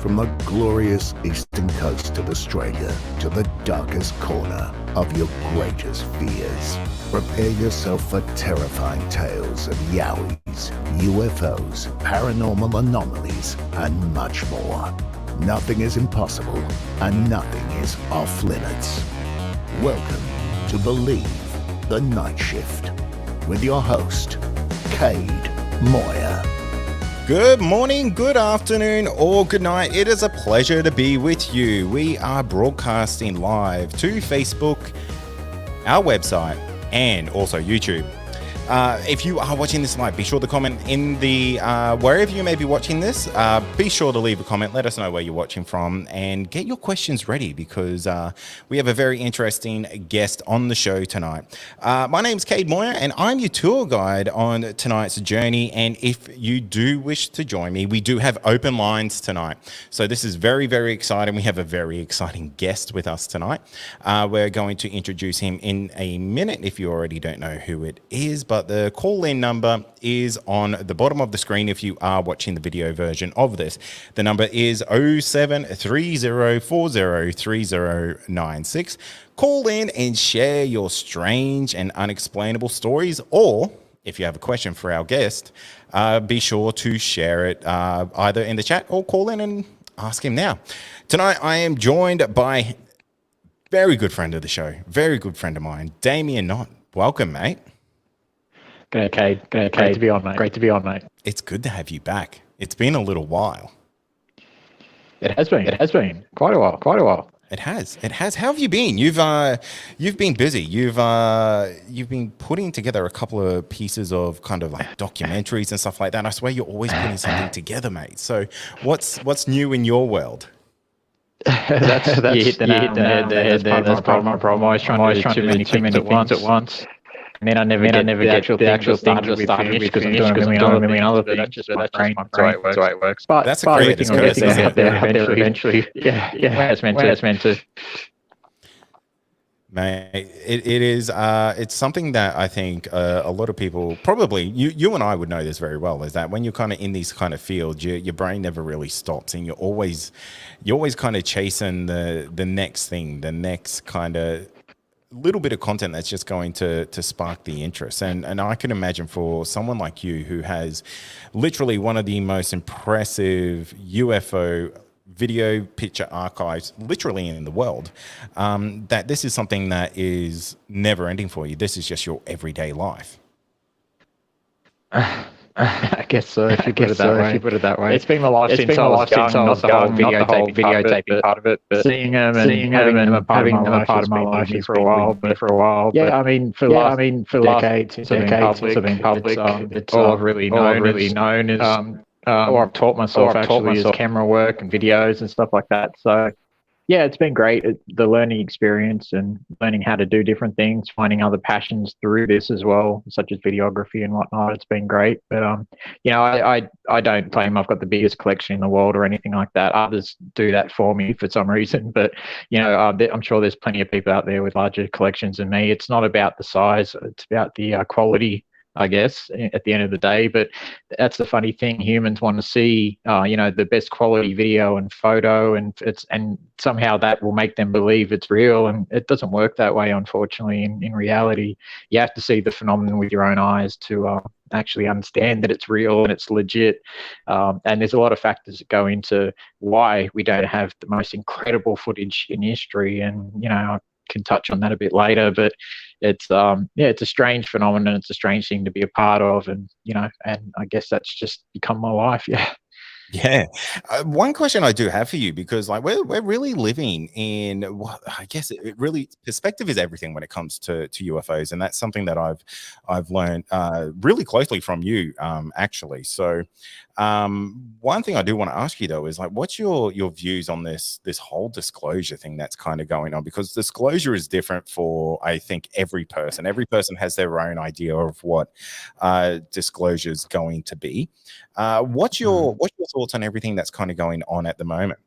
From the glorious eastern coast of Australia to the darkest corner of your greatest fears, prepare yourself for terrifying tales of Yowies, UFOs, paranormal anomalies, and much more. Nothing is impossible, and nothing is off limits. Welcome to Believe the Night Shift with your host, Cade Moyer. Good morning, good afternoon, or good night. It is a pleasure to be with you. We are broadcasting live to Facebook, our website, and also YouTube. If you are watching this live, be sure to comment in the wherever you may be watching this. Be sure to leave a comment. Let us know where you're watching from and get your questions ready because we have a very interesting guest on the show tonight. My name's Cade Moyer and I'm your tour guide on tonight's journey. And if you do wish to join me, we do have open lines tonight. So this is very, very exciting. We have a very exciting guest with us tonight. We're going to introduce him in a minute if you already don't know who it is. But the call-in number is on the bottom of the screen if you are watching the video version of this. The number is 0730403096. Call in and share your strange and unexplainable stories, or if you have a question for our guest, be sure to share it either in the chat or call in and ask him now. Tonight, I am joined by very good friend of the show, very good friend of mine, Damien Knott. Welcome, mate. G'day, Cade. Great to be on, mate. Great to be on, mate. It's good to have you back. It's been a little while. It has been quite a while. It has. How have you been? You've been busy. You've been putting together a couple of pieces of kind of like documentaries and stuff like that. I swear you're always putting something together, mate. So what's new in your world? That's you hit the nail there. That's part of my problem. I was trying to do too many things at once. And then I never get the actual things we finish because I'm doing a million other things. That's just my brain. That's the way it works. But that's a great everything will get there eventually. Yeah. It's meant to. Mate, it is. It's something that I think a lot of people, probably you and I would know this very well, is that when you're kind of in these kind of fields, your brain never really stops, and you're always kind of chasing the next thing, the next kind of little bit of content that's just going to spark the interest. And I can imagine for someone like you who has literally one of the most impressive UFO video picture archives literally in the world, that this is something that is never ending for you. This is just your everyday life. I guess so. If you put it that way, it's been my life since I was young. Not the whole videotaping part of it, but seeing them and having them a part of my life for a while. Yeah, I mean, for the last decades since I've been public, it's all I've really known is, or I've taught myself actually is camera work and videos and stuff like that. So yeah, it's been great, the learning experience and learning how to do different things, finding other passions through this as well, such as videography and whatnot. It's been great. But, I don't claim I've got the biggest collection in the world or anything like that. Others do that for me for some reason. But, I'm sure there's plenty of people out there with larger collections than me. It's not about the size. It's about the quality, I guess, at the end of the day. But that's the funny thing. Humans want to see, the best quality video and photo, and somehow that will make them believe it's real. And it doesn't work that way, unfortunately. In reality, you have to see the phenomenon with your own eyes to actually understand that it's real and it's legit. And there's a lot of factors that go into why we don't have the most incredible footage in history. And, I can touch on that a bit later, but it's a strange phenomenon. It's a strange thing to be a part of, and and I guess that's just become my life. Yeah. One question I do have for you, because like we're really living in what I guess it really, perspective is everything when it comes to UFOs, and that's something that I've learned really closely from you, actually. So one thing I do want to ask you though is like, what's your views on this whole disclosure thing that's kind of going on? Because disclosure is different for, I think, every person. Every person has their own idea of what disclosure is going to be. What's your thoughts on everything that's kind of going on at the moment?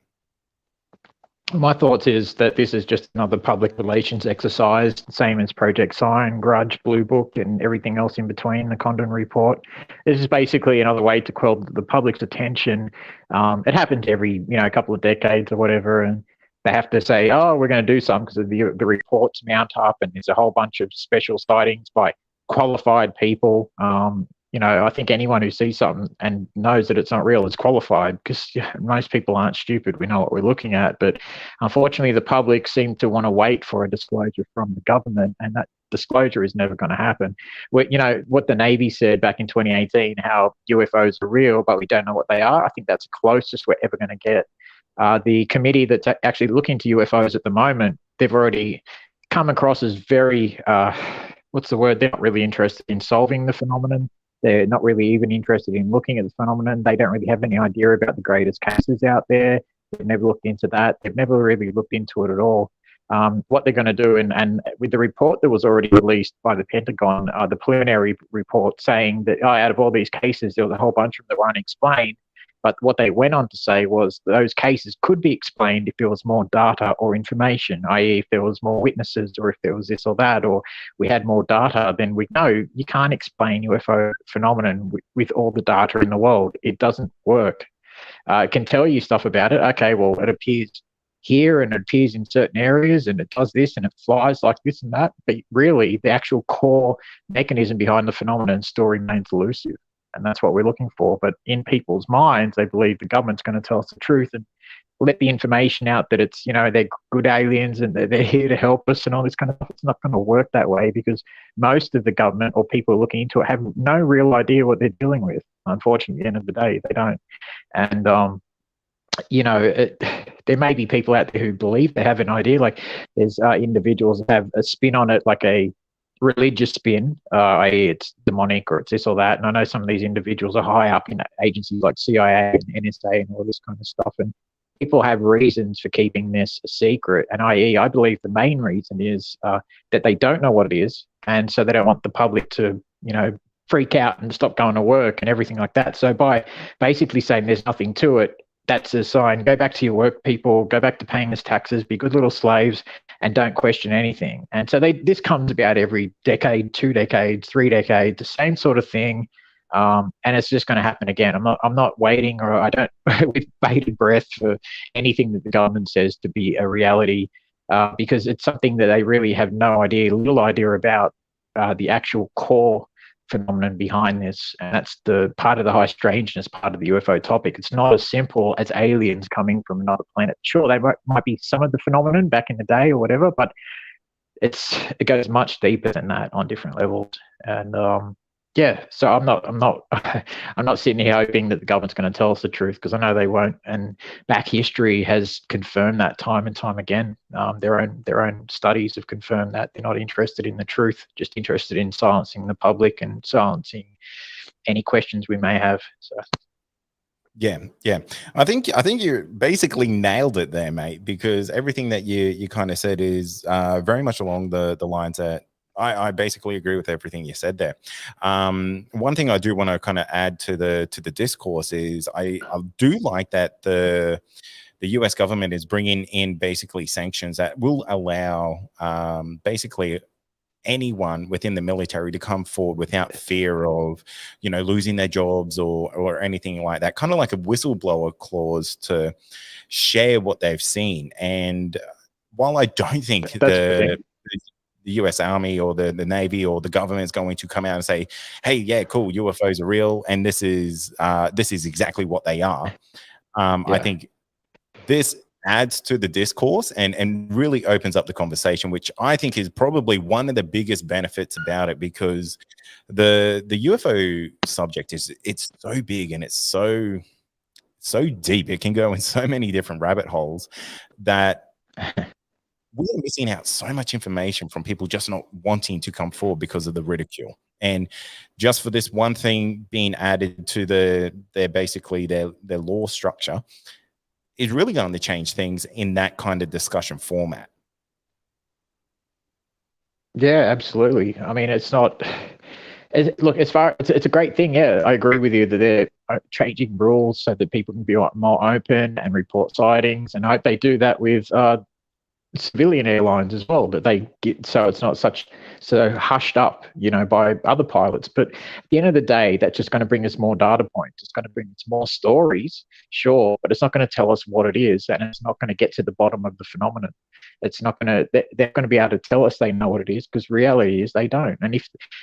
My thoughts is that this is just another public relations exercise, same as Project Sign, Grudge, Blue Book, and everything else in between, the Condon Report. This is basically another way to quell the public's attention. It happens every, a couple of decades or whatever, and they have to say, oh, we're going to do something because the reports mount up, and there's a whole bunch of special sightings by qualified people. I think anyone who sees something and knows that it's not real is qualified, because most people aren't stupid. We know what we're looking at. But unfortunately, the public seem to want to wait for a disclosure from the government, and that disclosure is never going to happen. What the Navy said back in 2018, how UFOs are real, but we don't know what they are. I think that's the closest we're ever going to get. The committee that's actually looking into UFOs at the moment, they've already come across as very, what's the word? They're not really interested in solving the phenomenon. They're not really even interested in looking at the phenomenon. They don't really have any idea about the greatest cases out there. They've never looked into that. They've never really looked into it at all. What they're going to do, and with the report that was already released by the Pentagon, the preliminary report saying that out of all these cases, there was a whole bunch of them that were unexplained. But what they went on to say was those cases could be explained if there was more data or information, i.e. if there was more witnesses, or if there was this or that, or we had more data, then we know you can't explain UFO phenomenon with all the data in the world. It doesn't work. It can tell you stuff about it. Okay, well, it appears here and it appears in certain areas and it does this and it flies like this and that. But really, the actual core mechanism behind the phenomenon still remains elusive. And that's what we're looking for. But in people's minds, they believe the government's going to tell us the truth and let the information out that it's, they're good aliens and they're here to help us and all this kind of stuff. It's not going to work that way, because most of the government or people looking into it have no real idea what they're dealing with. Unfortunately, at the end of the day, they don't. And, there may be people out there who believe they have an idea. Like there's individuals that have a spin on it, like a religious spin, i.e. it's demonic or it's this or that. And I know some of these individuals are high up in agencies like CIA and NSA and all this kind of stuff. And people have reasons for keeping this a secret. And i.e. I believe the main reason is that they don't know what it is. And so they don't want the public to, freak out and stop going to work and everything like that. So by basically saying there's nothing to it, that's a sign. Go back to your work, people. Go back to paying us taxes. Be good little slaves, and don't question anything. And so this comes about every decade, 2 decades, 3 decades, the same sort of thing. And it's just going to happen again. I'm not waiting, or I don't with bated breath for anything that the government says to be a reality, because it's something that they really have no idea, little idea about the actual core phenomenon behind this. And that's the part of the high strangeness part of the UFO topic. It's not as simple as aliens coming from another planet. Sure, they might be some of the phenomenon back in the day or whatever, but it goes much deeper than that on different levels. And so I'm not sitting here hoping that the government's going to tell us the truth, because I know they won't. And back history has confirmed that time and time again. Their own studies have confirmed that they're not interested in the truth, just interested in silencing the public and silencing any questions we may have. So. Yeah. I think you basically nailed it there, mate, because everything that you kind of said is very much along the lines that I basically agree with everything you said there. One thing I do want to kind of add to the discourse is I do like that the US government is bringing in basically sanctions that will allow basically anyone within the military to come forward without fear of, losing their jobs or anything like that. Kind of like a whistleblower clause to share what they've seen. And while I don't think the US Army or the Navy or the government is going to come out and say, hey, yeah, cool, UFOs are real, and this is exactly what they are. I think this adds to the discourse and really opens up the conversation, which I think is probably one of the biggest benefits about it, because the UFO subject it's so big and it's so deep. It can go in so many different rabbit holes that we're missing out so much information from people just not wanting to come forward because of the ridicule. And just for this one thing being added to their law structure is really going to change things in that kind of discussion format. Yeah, absolutely. I mean, it's a great thing. Yeah, I agree with you that changing rules so that people can be more open and report sightings. And I hope they do that with civilian airlines as well, that they get so it's not so hushed up, by other pilots. But at the end of the day, that's just going to bring us more data points. It's going to bring us more stories, sure, but it's not going to tell us what it is, and it's not going to get to the bottom of the phenomenon. It's not going to. They're going to be able to tell us they know what it is, because reality is they don't. And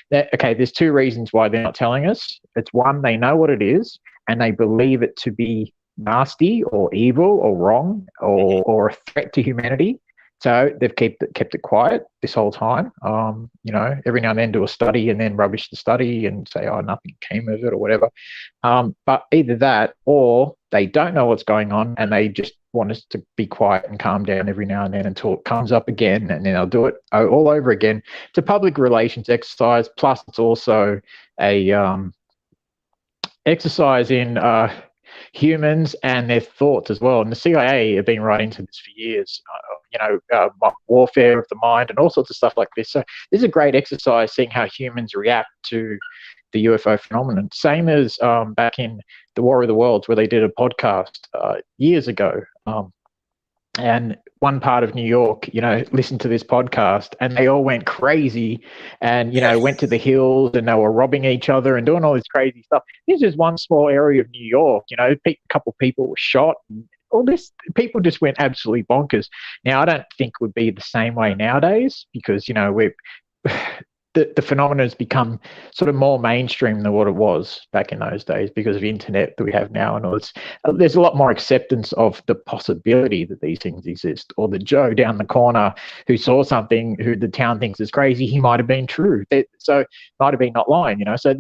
there's two reasons why they're not telling us. It's one, they know what it is, and they believe it to be nasty or evil or wrong or a threat to humanity. So they've kept it quiet this whole time. Every now and then do a study and then rubbish the study and say, oh, nothing came of it or whatever. But either that, or they don't know what's going on and they just want us to be quiet and calm down every now and then until it comes up again, and then they'll do it all over again. It's a public relations exercise. Plus, it's also a exercise in humans and their thoughts as well. And the CIA have been right into this for years, warfare of the mind and all sorts of stuff like this. So this is a great exercise, seeing how humans react to the UFO phenomenon. Same as back in the War of the Worlds, where they did a podcast years ago. And one part of New York, listened to this podcast and they all went crazy and, went to the hills and they were robbing each other and doing all this crazy stuff. This is one small area of New York, a couple of people were shot and all this. People just went absolutely bonkers. Now, I don't think it would be the same way nowadays because, the phenomenon has become sort of more mainstream than what it was back in those days because of internet that we have now, and there's a lot more acceptance of the possibility that these things exist. Or the Joe down the corner who saw something who the town thinks is crazy, he might have been true, so might have been not lying. So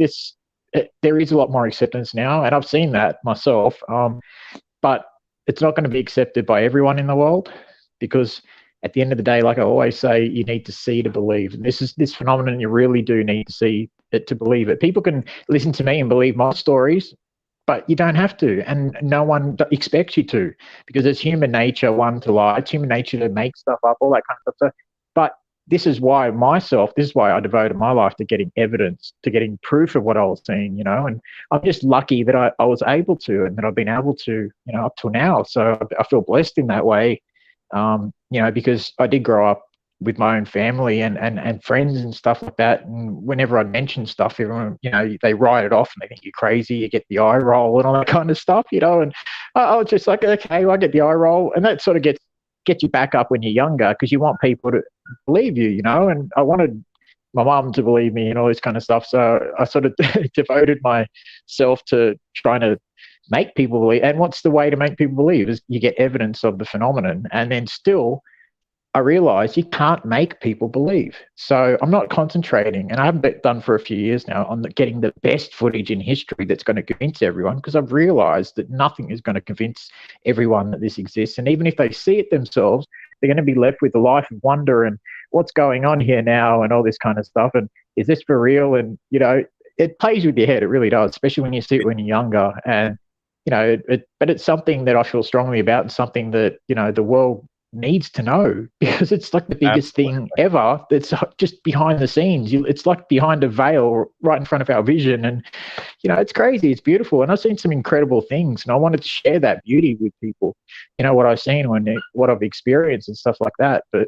there is a lot more acceptance now, and I've seen that myself. But it's not going to be accepted by everyone in the world because, at the end of the day, like I always say, you need to see to believe. And this phenomenon, you really do need to see it to believe it. People can listen to me and believe my stories, but you don't have to. And no one expects you to, because it's human nature, one, to lie. It's human nature to make stuff up, all that kind of stuff. But this is why I devoted my life to getting evidence, to getting proof of what I was seeing, and I'm just lucky that I was able to, and that I've been able to, up till now. So I feel blessed in that way. Because I did grow up with my own family and friends and stuff like that. And whenever I mention stuff, everyone, they write it off and they think you're crazy. You get the eye roll and all that kind of stuff, and I was just like, okay, well, I get the eye roll. And that sort of gets you back up when you're younger because you want people to believe you, and I wanted my mum to believe me and all this kind of stuff. So I sort of devoted myself to trying to make people believe. And what's the way to make people believe is you get evidence of the phenomenon. And then still, I realized you can't make people believe. So I'm not concentrating, and I haven't done for a few years now, on getting the best footage in history that's going to convince everyone, because I've realized that nothing is going to convince everyone that this exists. And even if they see it themselves, they're going to be left with a life of wonder and what's going on here now and all this kind of stuff. And is this for real? And, it plays with your head. It really does, especially when you see it when you're younger. And, but it's something that I feel strongly about, and something that, the world needs to know, because it's like the biggest thing ever that's just behind the scenes. It's like behind a veil right in front of our vision. And, it's crazy. It's beautiful. And I've seen some incredible things, and I wanted to share that beauty with people, what I've seen, what I've experienced and stuff like that. But,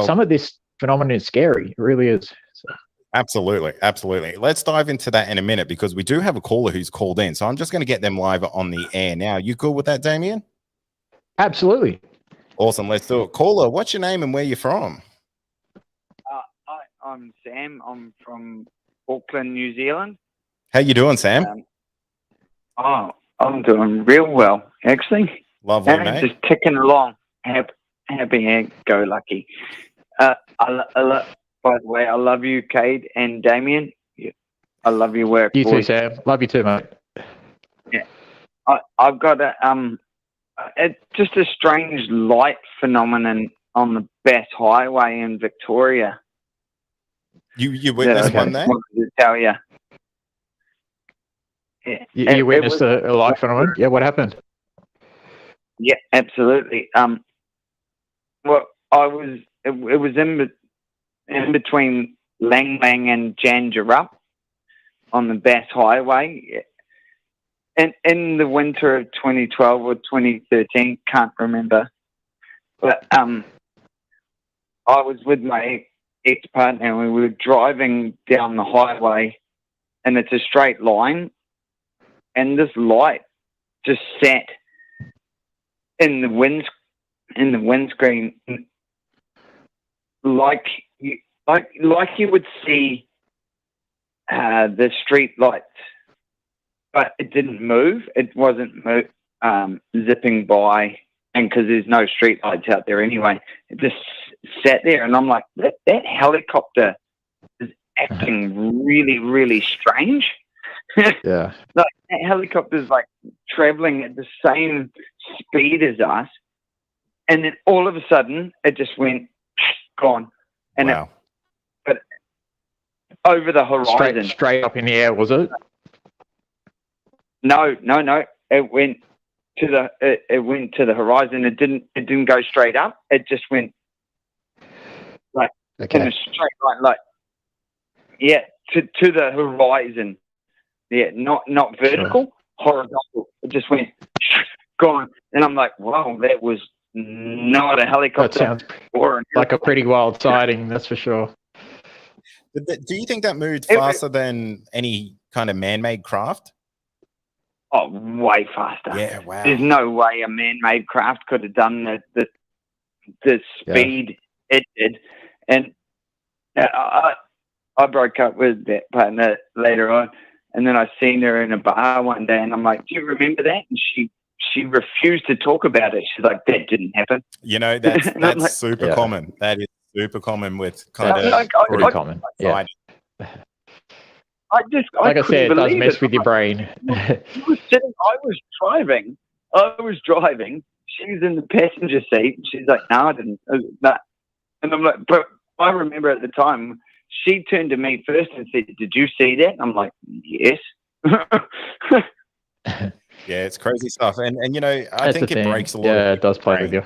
some of this phenomenon is scary. It really is. So. Absolutely. Let's dive into that in a minute, because we do have a caller who's called in. So I'm just going to get them live on the air now. You cool with that, Damien? Absolutely. Awesome. Let's do it. Caller, what's your name and where you're from? I'm Sam. I'm from Auckland, New Zealand. How you doing, Sam? I'm doing real well, actually. Lovely, mate. Just ticking along. Happy go lucky. By the way, I love you, Cade and Damien. I love your work. You too, Sam. Love you too, mate. Yeah, I've got it's just a strange light phenomenon on the Bass Highway in Victoria. You witnessed one there? I wanted to tell you. Yeah. You witnessed a light phenomenon? Yeah, what happened? Yeah, absolutely. Well, it was in between Lang Lang and Janjarup on the Bass Highway. in the winter of 2012 or 2013, can't remember. But I was with my ex-partner and we were driving down the highway, and it's a straight line, and this light just sat in the windscreen, like you would see the street lights, but it didn't move. It wasn't zipping by, and because there's no street lights out there anyway, it just sat there, and I'm like, that helicopter is acting really, really strange. Yeah. Like, that helicopter's like traveling at the same speed as us, and then all of a sudden it just went gone, and wow. but over the horizon, straight up in the air, was it? No. It went to the horizon. It didn't go straight up. It just went like in a straight line, like to the horizon. Yeah, not vertical, horizontal. It just went gone, and I'm like, wow, that was not a helicopter. That sounds like a pretty wild sighting, that's for sure. Do you think that moved faster than any kind of man-made craft? Oh, way faster. Yeah, wow. There's no way a man-made craft could have done the speed it did. And I broke up with that partner later on, and then I seen her in a bar one day, and I'm like, do you remember that? And she refused to talk about it. She's like, that didn't happen. You know, that's like, super common. That is super common with kind of pretty common. Yeah. I like I said, it does mess with your brain. I was driving. She was in the passenger seat. She's like, no, I didn't. Nah. And I'm like, but I remember at the time, she turned to me first and said, did you see that? I'm like, yes. Yeah, it's crazy stuff. And you know, I think it breaks a lot. Yeah, it does play with you.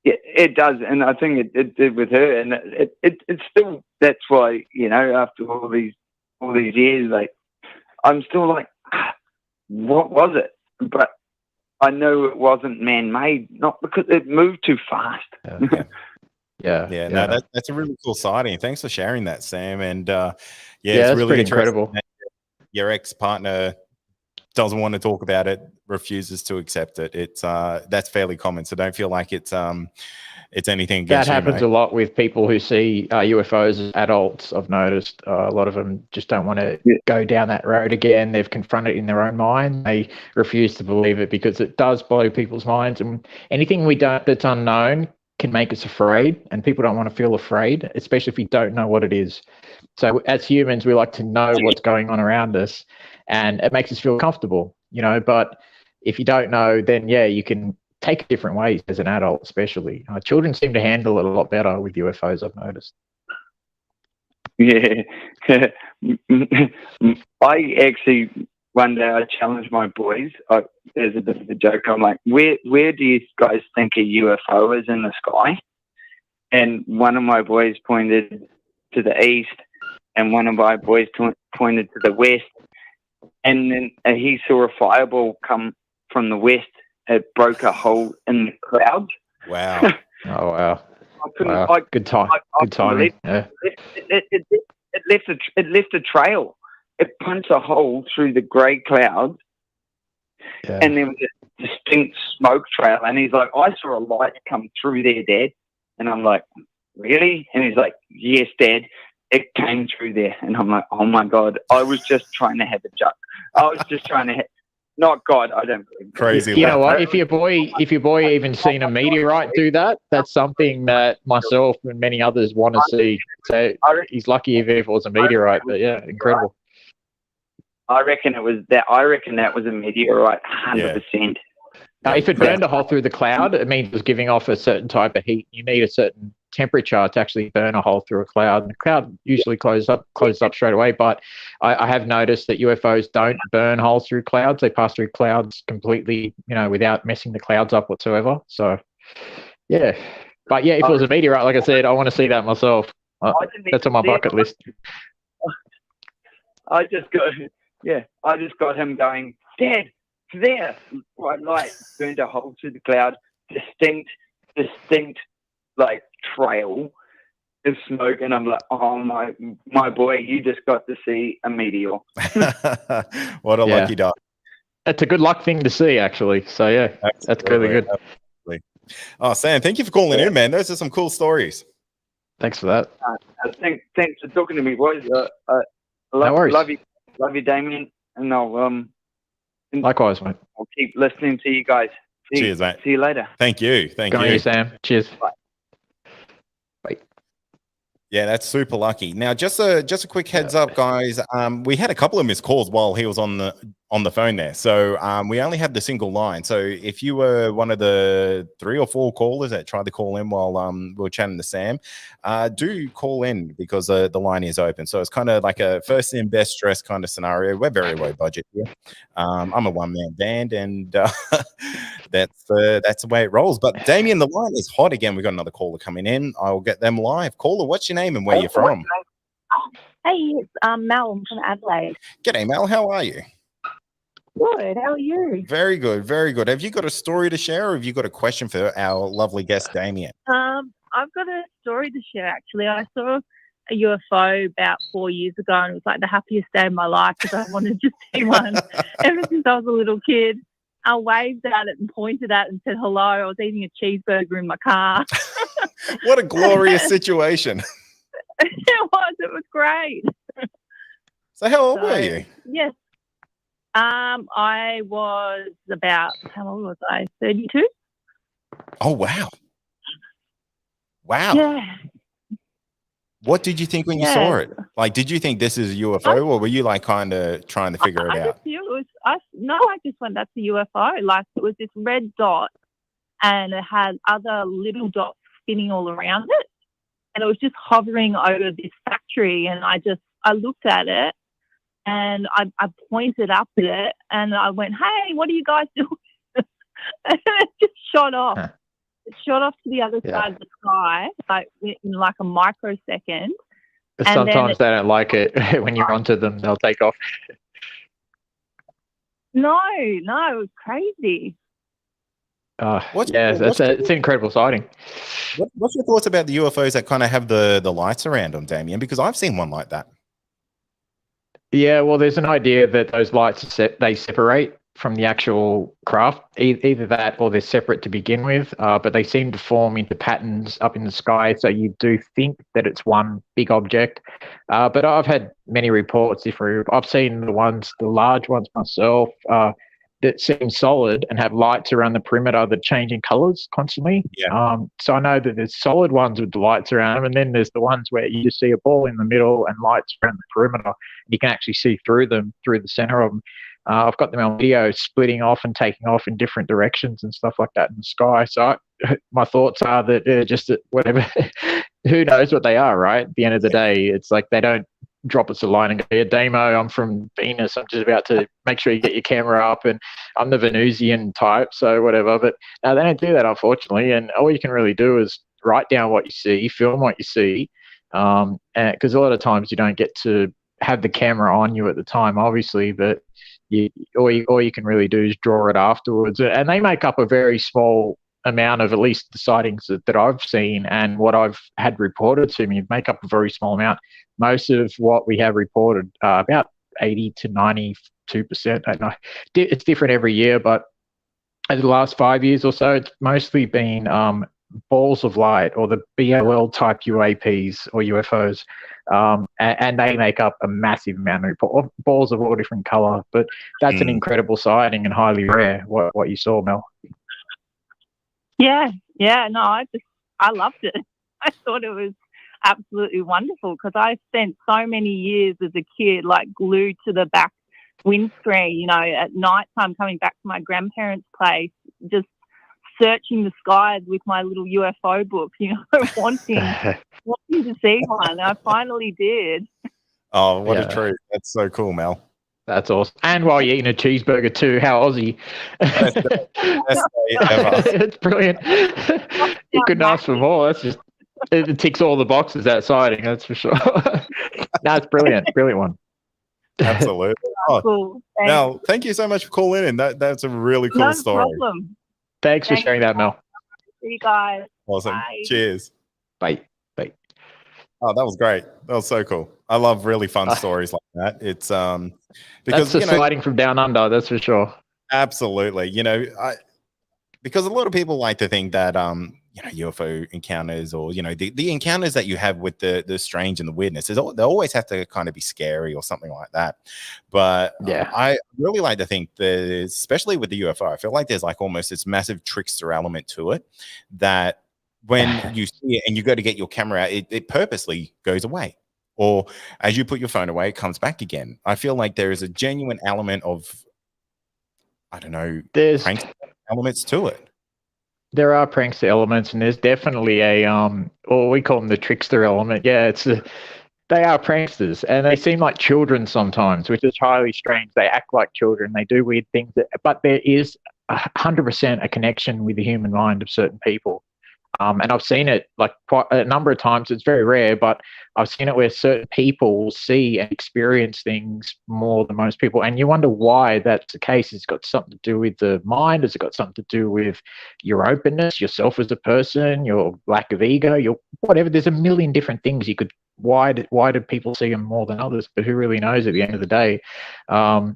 Yeah, it does, and I think it did with her, and it's still. That's why, you know, after all these years, like, I'm still like, what was it? But I know it wasn't man-made, not because it moved too fast. Yeah. No, that's a really cool sighting. Thanks for sharing that, Sam. And it's that's really pretty incredible. Your ex-partner doesn't want to talk about it, refuses to accept it. It's that's fairly common, so don't feel like it's anything against that happens a lot with people who see UFOs as adults. I've noticed a lot of them just don't want to go down that road again. They've confronted it in their own mind. They refuse to believe it because it does blow people's minds, and anything that's unknown can make us afraid, and people don't want to feel afraid, especially if we don't know what it is. So as humans, we like to know what's going on around us, and it makes us feel comfortable, you know. But if you don't know, then you can take it different ways as an adult, especially. Children seem to handle it a lot better with UFOs, I've noticed. Yeah. I actually, one day I challenged my boys. There's a bit of a joke. I'm like, where do you guys think a UFO is in the sky? And one of my boys pointed to the east, and one of my boys pointed to the west. And then he saw a fireball come from the west. It broke a hole in the clouds. Wow. Oh, wow. Good time. Good timing. It left a trail. It punched a hole through the grey clouds, and there was a distinct smoke trail. And he's like, I saw a light come through there, Dad. And I'm like, really? And he's like, yes, Dad. It came through there. And I'm like, oh, my God. I was just trying to have a joke. I was just trying to not God, I don't believe. Crazy. You know what? If your boy even seen a meteorite do that, that's something that myself and many others want to see. So he's lucky if it was a meteorite. But yeah, incredible. I reckon it was that. I reckon that was a meteorite, 100%. If it burned a hole through the cloud, it means it was giving off a certain type of heat. You need a certain temperature to actually burn a hole through a cloud. And the cloud usually closes up straight away. But I have noticed that UFOs don't burn holes through clouds. They pass through clouds completely, without messing the clouds up whatsoever. So, yeah. But yeah, if it was a meteorite, like I said, I want to see that myself. That's on my bucket list. I just got Yeah, I just got him going, Dad, it's there. Bright light burned a hole through the cloud, distinct, like, trail of smoke. And I'm like, oh, my boy, you just got to see a meteor. What a lucky dog. It's a good luck thing to see, actually. So, yeah, that's really good. Absolutely. Oh, Sam, thank you for calling in, man. Those are some cool stories. Thanks for that. Thanks for talking to me, boys. No worries. Love you, Damien. And I'll likewise, mate. I'll keep listening to you guys. Cheers, mate. See you later. Thank you. Thank you. You, Sam. Cheers. Bye. Bye. Yeah, that's super lucky. Now, just a quick heads up, guys. We had a couple of missed calls while he was on the phone there. So we only had the single line. So if you were one of the 3 or 4 callers that tried to call in while we were chatting to Sam, do call in because the line is open. So it's kind of like a first in, best dress kind of scenario. We're very low budget here. I'm a one-man band, and that's the way it rolls. But Damien, the line is hot again. We've got another caller coming in. I'll get them live. Caller, what's your name and where you're from? Hey, it's Mel. I'm from Adelaide. G'day, Mel. How are you? Good. How are you? Very good. Very good. Have you got a story to share, or have you got a question for our lovely guest, Damien? I've got a story to share, actually. I saw a UFO about 4 years ago, and it was like the happiest day of my life because I wanted to see one ever since I was a little kid. I waved at it and pointed at it and said hello. I was eating a cheeseburger in my car. What a glorious situation. It was great. So how old were you? Yes. I was about, how old was I? 32? Oh, wow. Wow. Yeah. What did you think when you saw it? Like, did you think this is a UFO, or were you like kind of trying to figure it out? I just went, that's a UFO. Like, it was this red dot, and it had other little dots spinning all around it. And it was just hovering over this factory. And I looked at it, and I pointed up at it, and I went, hey, what are you guys doing? And it just shot off. Huh. It shot off to the other side of the sky, like in like a microsecond. Sometimes they don't like it when you're onto them; they'll take off. No, it was crazy. It's an incredible sighting. What's your thoughts about the UFOs that kind of have the lights around them, Damien? Because I've seen one like that. Yeah, well, there's an idea that those lights they separate from the actual craft, either that or they're separate to begin with, but they seem to form into patterns up in the sky, so you do think that it's one big object. But I've had many reports. I've seen the large ones myself, that seem solid and have lights around the perimeter that change in colours constantly. Yeah. So I know that there's solid ones with the lights around them, and then there's the ones where you just see a ball in the middle and lights around the perimeter. You can actually see through them, through the centre of them. I've got them on video splitting off and taking off in different directions and stuff like that in the sky. So my thoughts are that just that whatever, who knows what they are, right? At the end of the day, it's like they don't drop us a line and go, yeah, Damo, I'm from Venus. I'm just about to make sure you get your camera up, and I'm the Venusian type, so whatever. But no, they don't do that, unfortunately. And all you can really do is write down what you see, film what you see, because a lot of times you don't get to have the camera on you at the time, obviously, but all you can really do is draw it afterwards. And they make up a very small amount of at least the sightings that I've seen and what I've had reported to me, make up a very small amount. Most of what we have reported, about 80 to 92%. I don't know. It's different every year, but over the last 5 years or so, it's mostly been balls of light, or the BOL type UAPs or UFOs, and they make up a massive amount of balls of all different colour. But that's an incredible sighting and highly rare. What you saw, Mel? Yeah, no, I loved it. I thought it was absolutely wonderful because I spent so many years as a kid like glued to the back windscreen, at night time coming back to my grandparents' place, just searching the skies with my little UFO book, wanting to see one. I finally did. Oh, what a treat. That's so cool, Mel. That's awesome. And while you're eating a cheeseburger too, how Aussie. Best day ever. It's brilliant. You couldn't ask for more. That's just, it ticks all the boxes, that sighting, that's for sure. No, it's brilliant. Brilliant one. Absolutely. Oh, Cool. Thanks. Mel, thank you so much for calling in. That's a really cool No story. problem. Thanks for sharing that, Mel. See you guys. Awesome. Bye. Cheers. Bye. Bye. Oh, that was great. That was so cool. I love really fun stories like that. It's because that's the sliding from down under, that's for sure. Absolutely. Because a lot of people like to think that UFO encounters, or the encounters that you have with the strange and the weirdness, they always have to kind of be scary or something like that. But yeah, I really like to think that, especially with the UFO, I feel like there's like almost this massive trickster element to it, that when you see it and you go to get your camera out, it purposely goes away, or as you put your phone away, it comes back again. I feel like there is a genuine element of, I don't know, there's prank elements to it. There are prankster elements, and there's definitely a or we call them the trickster element. Yeah, they are pranksters, and they seem like children sometimes, which is highly strange. They act like children. They do weird things, but there is 100% a connection with the human mind of certain people. And I've seen it like quite a number of times. It's very rare, but I've seen it where certain people will see and experience things more than most people. And you wonder why that's the case. It's got something to do with the mind. Has it got something to do with your openness, yourself as a person, your lack of ego, your whatever? There's a million different things you could. Why do people see them more than others? But who really knows at the end of the day? But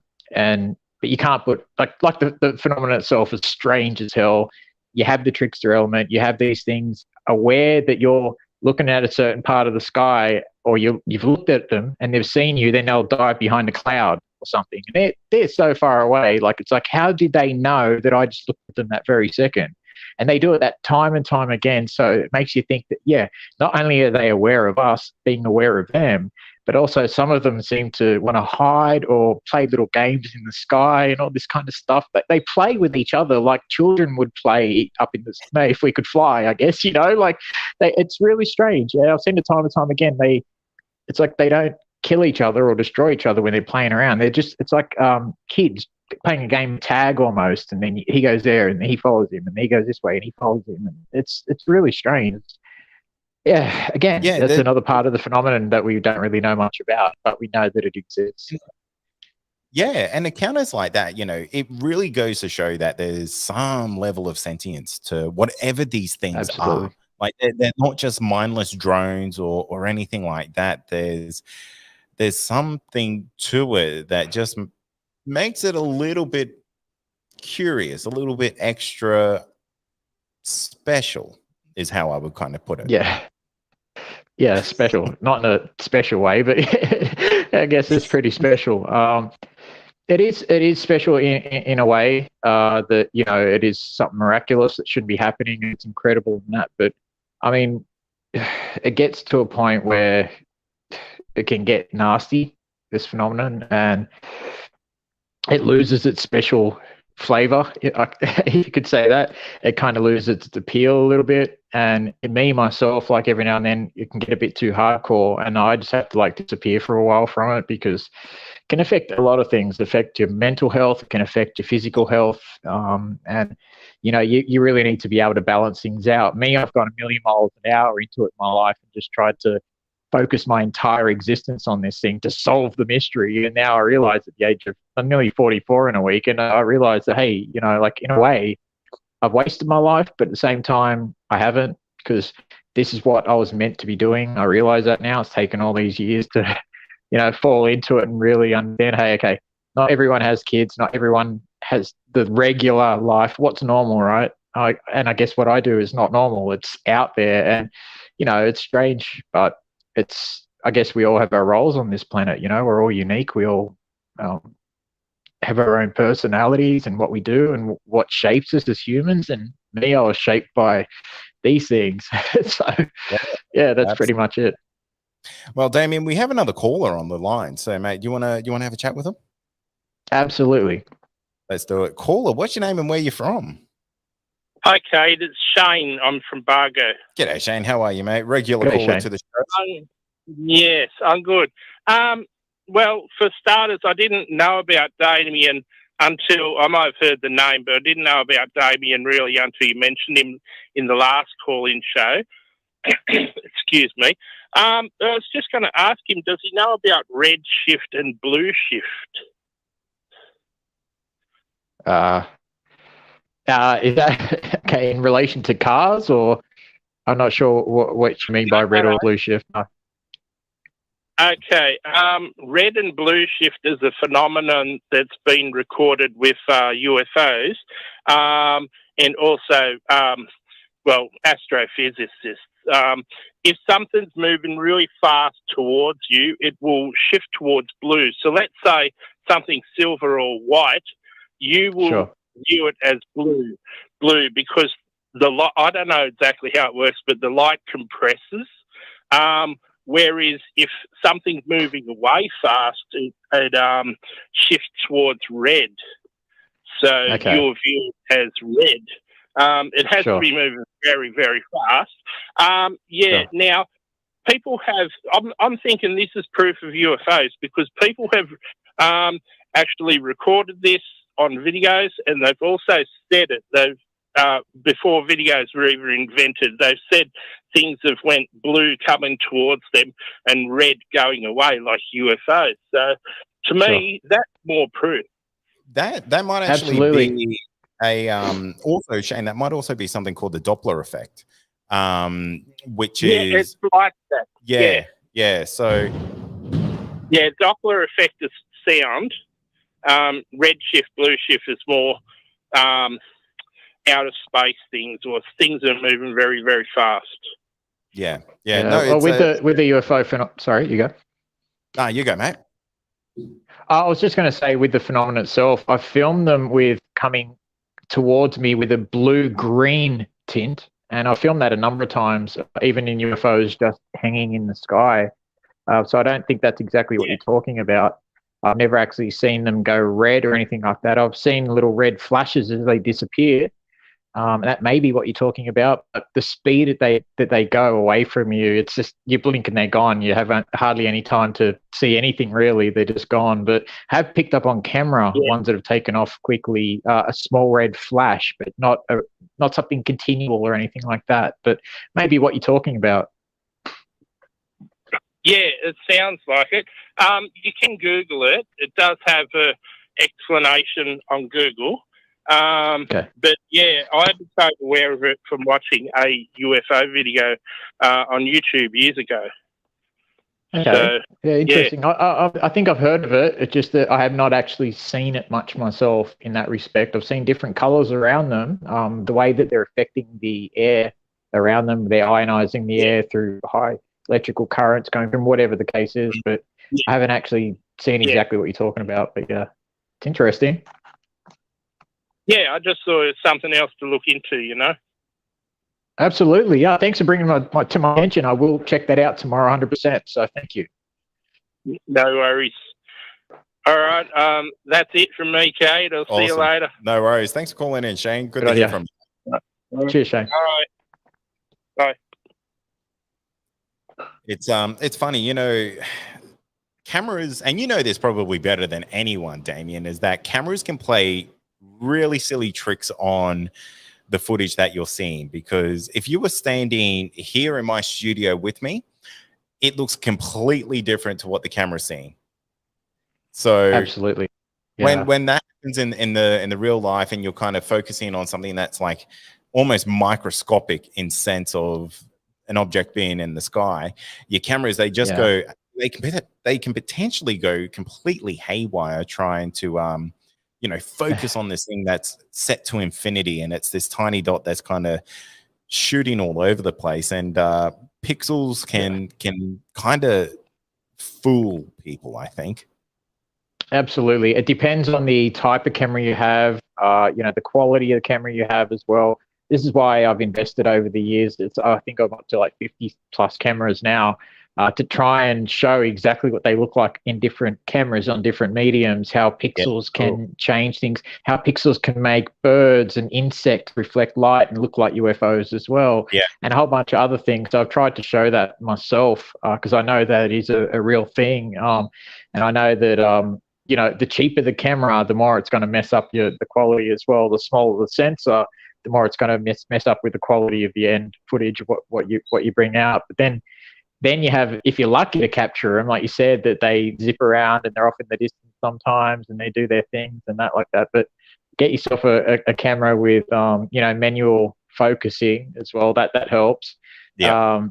you can't put like the phenomenon itself is strange as hell. You have the trickster element. You have these things aware that you're looking at a certain part of the sky, or you've looked at them and they've seen you, then they'll dive behind a cloud or something. And they're so far away. Like, it's like, how did they know that I just looked at them that very second? And they do it that time and time again. So it makes you think that, yeah, not only are they aware of us, being aware of them, but also some of them seem to want to hide or play little games in the sky and all this kind of stuff. But they play with each other like children would play up in the sky if we could fly, I guess, like it's really strange. Yeah, I've seen it time and time again. It's like they don't kill each other or destroy each other when they're playing around. It's like kids playing a game of tag almost, and then he goes there and he follows him, and he goes this way and he follows him. And it's really strange. Yeah, again, that's another part of the phenomenon that we don't really know much about, but we know that it exists. Yeah, and encounters like that, it really goes to show that there's some level of sentience to whatever these things are. Like, they're not just mindless drones or anything like that. There's something to it that just makes it a little bit curious, a little bit extra special, is how I would kind of put it. Yeah, special. Not in a special way, but I guess it's pretty special. It is special in a way that, it is something miraculous that should be happening, and it's incredible in that. But I mean, it gets to a point where it can get nasty, this phenomenon, and it loses its special flavor, if you could say that. It kind of loses its appeal a little bit. And me, myself, like every now and then it can get a bit too hardcore, and I just have to disappear for a while from it, because it can affect a lot of things. It affect your mental health, it can affect your physical health. And you really need to be able to balance things out. Me, I've gone a million miles an hour into it in my life and just tried to focus my entire existence on this thing to solve the mystery. And now I realize at the age of, I'm nearly 44 in a week, and I realize that, hey, in a way, I've wasted my life, but at the same time, I haven't, because this is what I was meant to be doing. I realize that now. It's taken all these years to, fall into it and really understand, hey, okay, not everyone has kids. Not everyone has the regular life. What's normal, right? And I guess what I do is not normal. It's out there, and, it's strange, but I guess we all have our roles on this planet. We're all unique. We all have our own personalities and what we do and what shapes us as humans. And me, I was shaped by these things. So yeah, that's pretty much it. Well, Damien, we have another caller on the line. So, mate, you wanna have a chat with him? Absolutely. Let's do it. Caller, what's your name and where you're from? Hi, Kate. It's Shane. I'm from Bargo. G'day, Shane. How are you, mate? Regular caller to the show. Yes, I'm good. Well, for starters, I didn't know about Damien until, I might have heard the name, but I didn't know about Damien really until you mentioned him in the last call-in show. excuse me. I was just going to ask him, does he know about red shift and blue shift? Is that okay in relation to cars, or I'm not sure what you mean by red or blue shift? No. Okay, red and blue shift is a phenomenon that's been recorded with UFOs, and also, astrophysicists. If something's moving really fast towards you, it will shift towards blue. So let's say something silver or white, you will view it as blue because the light, I don't know exactly how it works, but the light compresses. Whereas if something's moving away fast, it shifts towards red. So you'll view it as red. It has to be moving very, very fast. Now, people have, I'm thinking this is proof of UFOs because people have actually recorded this on videos, and they've also said it. They've before videos were even invented, they've said things have went blue coming towards them and red going away like UFOs. So to me, that's more proof. That might actually be a also, Shane, that might also be something called the Doppler effect, which is it's like that. So Doppler effect is sound. Red shift, blue shift is more out of space things or things that are moving very, very fast. Yeah. No, with the UFO sorry, you go. No, you go, mate. I was just going to say, with the phenomenon itself, I filmed them with coming towards me with a blue-green tint, and I filmed that a number of times, even in UFOs just hanging in the sky. So I don't think that's exactly what you're talking about. I've never actually seen them go red or anything like that. I've seen little red flashes as they disappear. That may be what you're talking about, but the speed that they go away from you, it's just you blink and they're gone. You haven't hardly any time to see anything really. They're just gone. But have picked up on camera ones that have taken off quickly, a small red flash, but not something continual or anything like that. But maybe what you're talking about. Yeah, it sounds like it. You can Google it. It does have an explanation on Google. But yeah, I became aware of it from watching a UFO video on YouTube years ago. Okay. So, interesting. Yeah. I think I've heard of it. It's just that I have not actually seen it much myself in that respect. I've seen different colors around them, the way that they're affecting the air around them. They're ionizing the air through high electrical currents going from whatever the case is, but I haven't actually seen exactly what you're talking about. But yeah, it's interesting. Yeah, I just thought it was something else to look into, you know? Absolutely, yeah. Thanks for bringing my to my attention. I will check that out tomorrow 100%, so thank you. No worries. All right, that's it from me, Kate. I'll see you later. No worries. Thanks for calling in, Shane. Good to hear from you. Cheers, Shane. All right. Bye. It's funny, you know, cameras, and you know this probably better than anyone, Damien, is that cameras can play really silly tricks on the footage that you're seeing, because if you were standing here in my studio with me, it looks completely different to what the camera's seeing. So absolutely, when that happens in the real life, and you're kind of focusing on something that's like almost microscopic in sense of an object being in the sky, your cameras, they just go, they can potentially go completely haywire trying to focus on this thing that's set to infinity, and it's this tiny dot that's kind of shooting all over the place, and pixels can kind of fool people, I think. Absolutely. It depends on the type of camera you have, the quality of the camera you have as well. This is why I've invested over the years. I think I'm up to like 50 plus cameras now, to try and show exactly what they look like in different cameras on different mediums, how pixels can change things, how pixels can make birds and insects reflect light and look like UFOs as well, and a whole bunch of other things. So I've tried to show that myself, because I know that it is a real thing, and I know that the cheaper the camera, the more it's going to mess up the quality as well. The smaller the sensor, the more it's going to mess up with the quality of the end footage of what you bring out. But then you have, if you're lucky to capture them, like you said, that they zip around and they're off in the distance sometimes and they do their things and that like that. But get yourself a camera with, manual focusing as well. That helps. Yeah.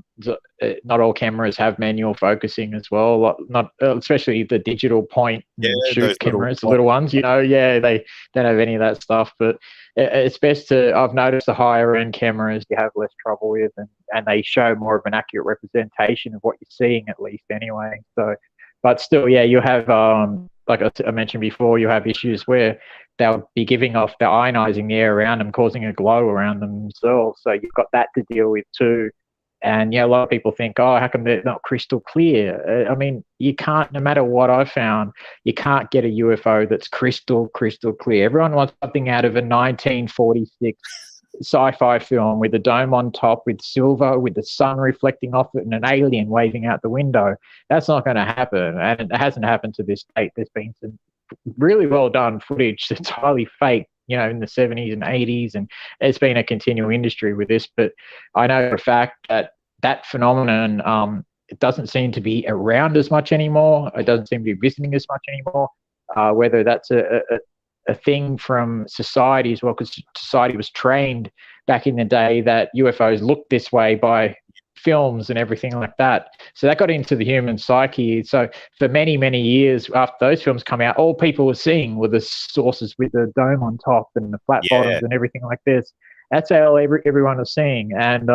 Not all cameras have manual focusing as well. Not especially the digital point and shoot cameras, the little ones. They don't have any of that stuff. But it's best to. I've noticed the higher end cameras you have less trouble with, and they show more of an accurate representation of what you're seeing, at least anyway. So, but still, you have like I mentioned before, you have issues where they'll be giving off, they're ionizing the air around them, causing a glow around themselves. So you've got that to deal with too. And a lot of people think, oh, how come they're not crystal clear? I mean, you can't, no matter what I've found, you can't get a UFO that's crystal clear. Everyone wants something out of a 1946 sci-fi film with a dome on top, with silver, with the sun reflecting off it and an alien waving out the window. That's not going to happen. And it hasn't happened to this date. There's been some really well done footage that's highly fake, in the 70s and 80s, and it's been a continual industry with this. But I know for a fact that phenomenon, it doesn't seem to be around as much anymore. It doesn't seem to be visiting as much anymore. Whether that's a thing from society as well, because society was trained back in the day that UFOs looked this way by films and everything like that. So that got into the human psyche. So for many, many years after those films come out, all people were seeing were the sources with the dome on top and the flat bottoms and everything like this. That's how everyone was seeing. And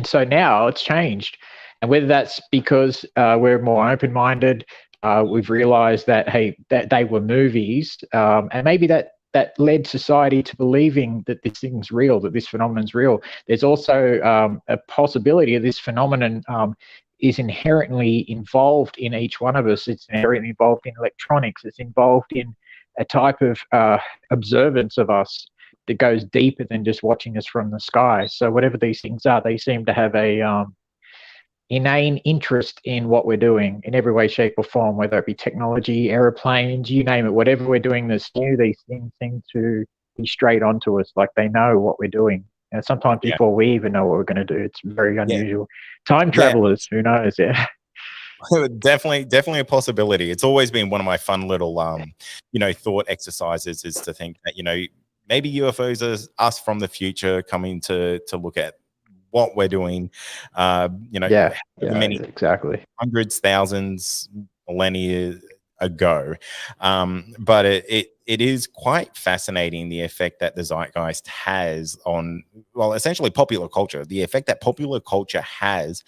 so now it's changed. And whether that's because we're more open-minded, we've realized that, hey, that they were movies, and maybe that led society to believing that this thing's real, that this phenomenon's real. There's also a possibility of this phenomenon is inherently involved in each one of us. It's inherently involved in electronics. It's involved in a type of observance of us that goes deeper than just watching us from the sky. So whatever these things are, they seem to have a inane interest in what we're doing in every way, shape or form, whether it be technology, airplanes, you name it, whatever we're doing that's new, these things seem to be straight onto us, like they know what we're doing. And sometimes before we even know what we're going to do, it's very unusual. Time travelers, who knows? Yeah. Definitely a possibility. It's always been one of my fun little, thought exercises is to think that, maybe UFOs are us from the future coming to look at what we're doing, many exactly hundreds, thousands, millennia ago. But it is quite fascinating the effect that the zeitgeist has on, essentially popular culture, the effect that popular culture has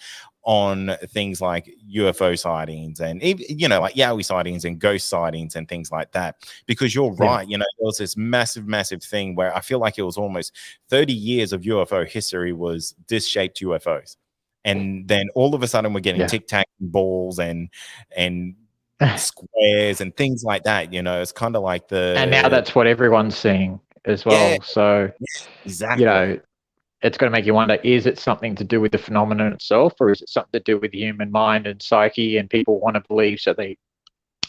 on things like UFO sightings and, like Yowie sightings and ghost sightings and things like that. Because you're right, there was this massive thing where I feel like it was almost 30 years of UFO history was disc-shaped UFOs. And then all of a sudden we're getting tic-tac balls and squares and things like that. It's kind of like and now that's what everyone's seeing as well. So, exactly. It's going to make you wonder, is it something to do with the phenomenon itself, or is it something to do with the human mind and psyche, and people want to believe, so they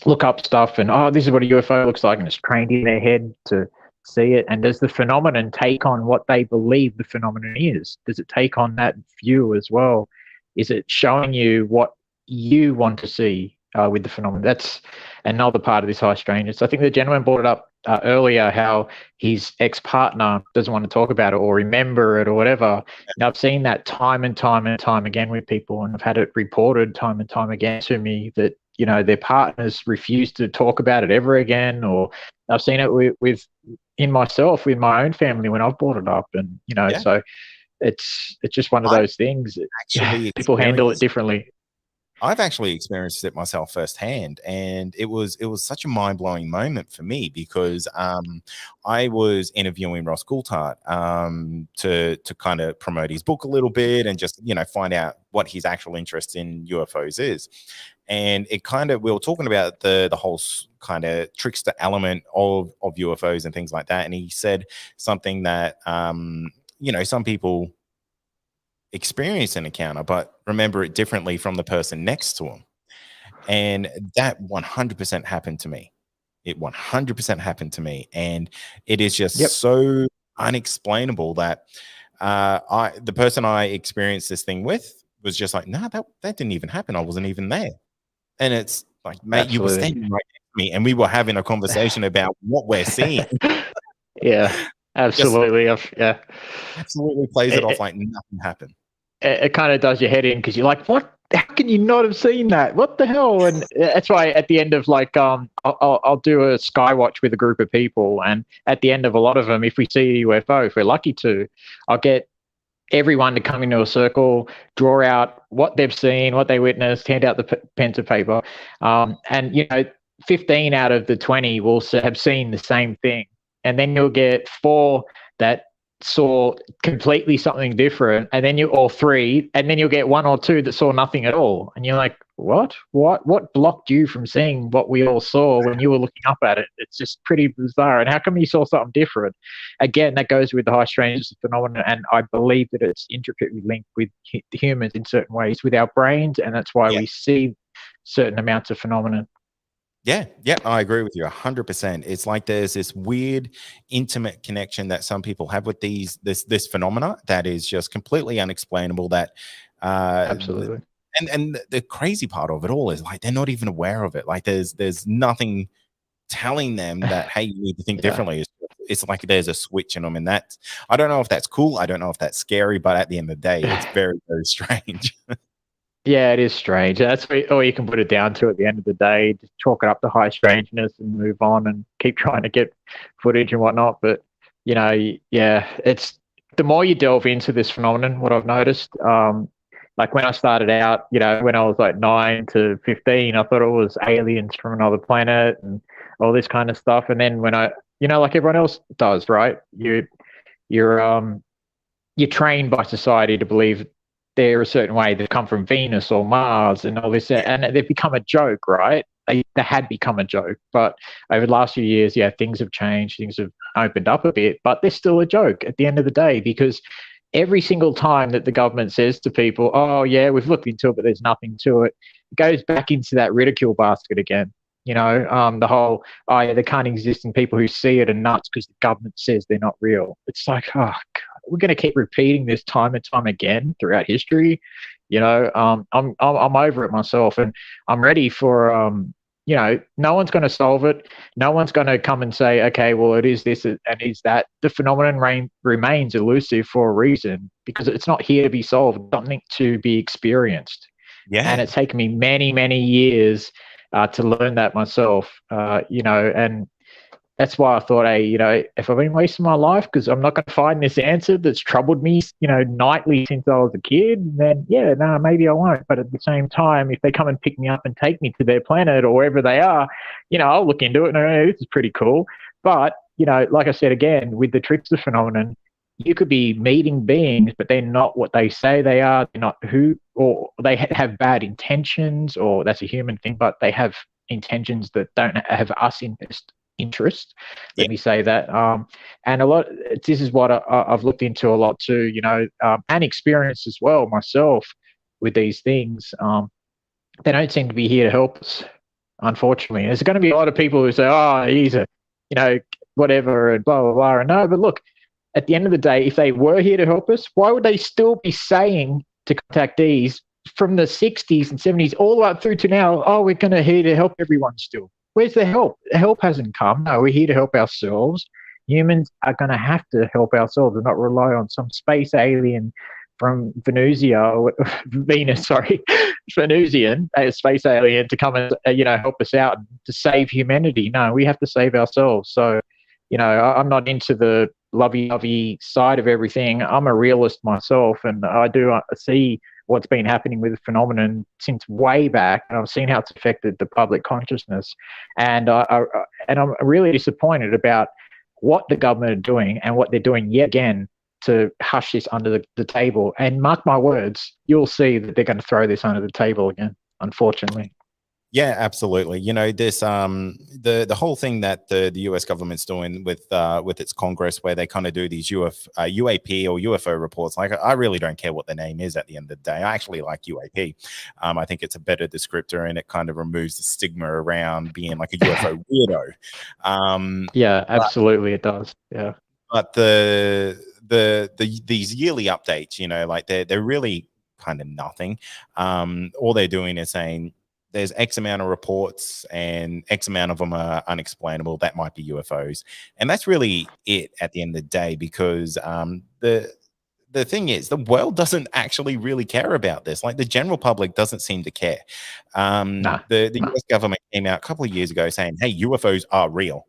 look up stuff and, this is what a UFO looks like, and it's trained in their head to see it. And does the phenomenon take on what they believe the phenomenon is? Does it take on that view as well? Is it showing you what you want to see with the phenomenon? That's another part of this high strangeness. I think the gentleman brought it up earlier, how his ex-partner doesn't want to talk about it or remember it or whatever. Now, I've seen that time and time again with people, and I've had it reported time and time again to me that, their partners refuse to talk about it ever again. Or I've seen it with myself, with my own family when I've brought it up. And, so it's just one of those things. People handle it differently. I've actually experienced it myself firsthand, and it was such a mind-blowing moment for me because I was interviewing Ross Coulthard to kind of promote his book a little bit and just find out what his actual interest in UFOs is. And it kind of, we were talking about the whole kind of trickster element of UFOs and things like that, and he said something that some people experience an encounter but remember it differently from the person next to them, and that 100% happened to me. It 100% happened to me, and it is just so unexplainable that the person I experienced this thing with was just like, nah, that didn't even happen. I wasn't even there. And it's like, mate, Absolutely. you were standing right next to me and we were having a conversation about what we're seeing. Yeah, absolutely. Yeah. Absolutely plays it off like nothing happened. It kind of does your head in because you're like, what? How can you not have seen that? What the hell? And that's why at the end of like, I'll do a skywatch with a group of people. And at the end of a lot of them, if we see a UFO, if we're lucky to, I'll get everyone to come into a circle, draw out what they've seen, what they witnessed, hand out the pen to paper. And, you know, 15 out of the 20 will have seen the same thing. And then you'll get 4 that saw completely something different, and then you all 3, and then you'll get 1 or 2 that saw nothing at all. And you're like, what blocked you from seeing what we all saw when you were looking up at it? It's just pretty bizarre. And how come you saw something different? Again, that goes with the high strangeness phenomenon, and I believe that it's intricately linked with humans in certain ways with our brains, and that's why we see certain amounts of phenomenon. Yeah, I agree with you 100%. It's like there's this weird, intimate connection that some people have with this phenomena that is just completely unexplainable. That absolutely. And the crazy part of it all is like they're not even aware of it. Like there's nothing telling them that hey, you need to think differently. It's like there's a switch in them, and that's I don't know if that's cool. I don't know if that's scary, but at the end of the day, it's very, very strange. Yeah, it is strange. That's all you can put it down to at the end of the day. Just chalk it up to high strangeness and move on and keep trying to get footage and whatnot. But, you know, yeah, it's the more you delve into this phenomenon, what I've noticed, like when I started out, you know, when I was like 9 to 15, I thought it was aliens from another planet and all this kind of stuff. And then when I, you know, like everyone else does, right? You're trained by society to believe they're a certain way. They've come from Venus or Mars and all this, and they've become a joke, right? They had become a joke, but over the last few years, things have changed. Things have opened up a bit, but they're still a joke at the end of the day, because every single time that the government says to people, oh yeah, we've looked into it, but there's nothing to it, it goes back into that ridicule basket again. You know, the whole, oh yeah, they can't exist, and people who see it are nuts because the government says they're not real. It's like, oh God, we're going to keep repeating this time and time again throughout history. You know, I'm over it myself, and I'm ready for, you know, no one's going to solve it. No one's going to come and say, okay, well, it is this and is that. The phenomenon remains elusive for a reason, because it's not here to be solved, something to be experienced. Yeah. And it's taken me many, many years to learn that myself, you know, and that's why I thought, hey, you know, if I've been wasting my life because I'm not going to find this answer that's troubled me, you know, nightly since I was a kid, then maybe I won't. But at the same time, if they come and pick me up and take me to their planet or wherever they are, you know, I'll look into it and go, hey, this is pretty cool. But, you know, like I said, again, with the trickster phenomenon, you could be meeting beings, but they're not what they say they are. They're not who, or they have bad intentions, or that's a human thing, but they have intentions that don't have us interest. Let me say that. And a lot, this is what I've looked into a lot too, you know, and experienced as well myself with these things. They don't seem to be here to help us, unfortunately. There's going to be a lot of people who say, oh, he's a, you know, whatever, and blah, blah, blah. And no, but look, at the end of the day, if they were here to help us, why would they still be saying to contactees from the 60s and 70s all the way up through to now, oh, we're going to here to help everyone still? Where's the help? The help hasn't come. No, we're here to help ourselves. Humans are going to have to help ourselves and not rely on some space alien from Venusia, Venusian, a space alien to come and, you know, help us out to save humanity. No, we have to save ourselves. So, you know, I'm not into the lovey-dovey side of everything. I'm a realist myself, and I do see what's been happening with the phenomenon since way back, and I've seen how it's affected the public consciousness. And I'm really disappointed about what the government are doing and what they're doing yet again to hush this under the table. And mark my words, you'll see that they're going to throw this under the table again, unfortunately. Yeah, absolutely. You know, this the whole thing that the US government's doing with its Congress, where they kind of do these UAP or UFO reports. Like, I really don't care what the name is at the end of the day. I actually like UAP. I think it's a better descriptor, and it kind of removes the stigma around being like a UFO weirdo. Yeah, absolutely, it does. Yeah. but these yearly updates, like they're really kind of nothing. All they're doing is saying there's X amount of reports and X amount of them are unexplainable. That might be UFOs, and that's really it at the end of the day. Because the thing is, the world doesn't actually really care about this. Like the general public doesn't seem to care. The US government came out a couple of years ago saying, "Hey, UFOs are real."